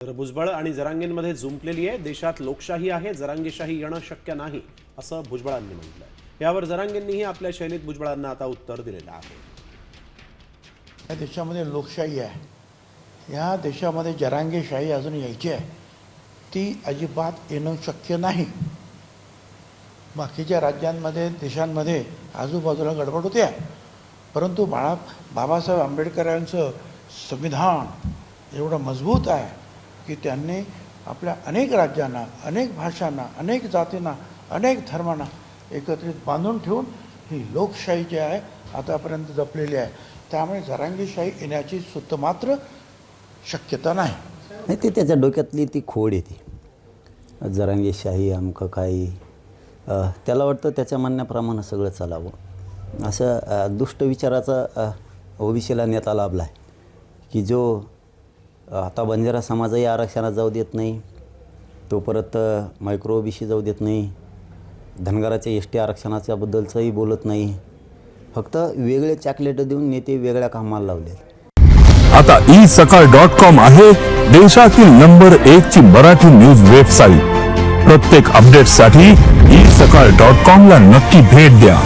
तर भुजबळ आणि जरांगेंमध्ये जुंपलेली आहे. देशात लोकशाही आहे, जरांगेशाही येणं शक्य नाही असं भुजबळांनी म्हटलंय. यावर जरांगेंनीही आपल्या शैलीत भुजबळांना आता उत्तर दिलेलं आहे. या देशामध्ये लोकशाही आहे, या देशामध्ये जरांगेशाही अजून यायची आहे, ती अजिबात येणं शक्य नाही. बाकीच्या राज्यांमध्ये देशांमध्ये आजूबाजूला गडबड होते, परंतु बाबासाहेब आंबेडकरांचं संविधान एवढं मजबूत आहे की त्यांनी आपल्या अनेक राज्यांना, अनेक भाषांना, अनेक जातींना, अनेक धर्मांना एकत्रित बांधून ठेवून ही लोकशाही जी आहे आतापर्यंत जपलेली आहे. त्यामुळे जरांगेशाही येण्याची सुद्धा मात्र शक्यता नाही. ते त्याच्या डोक्यातली ती खोड येते. जरांगेशाही अमकं काही त्याला वाटतं त्याच्या म्हणण्याप्रमाणे सगळं चालावं असं दुष्ट विचाराचा ओबीसीला नेता लाभला आहे की जो आता बंजारा समाजही आरक्षणात जाऊ देत नाही, तो परत मायक्रो ओबीसी जाऊ देत नाही, धनगराच्या एस टी आरक्षणाच्याबद्दलचंही बोलत नाही, फक्त वेगळे चॉकलेट देऊन नेते वेगळ्या कामाला लावले. आता isakal.com आहे देशातील नंबर 1 ची मराठी न्यूज वेबसाईट. प्रत्येक अपडेटसाठी isakal.com ला नक्की भेट द्या.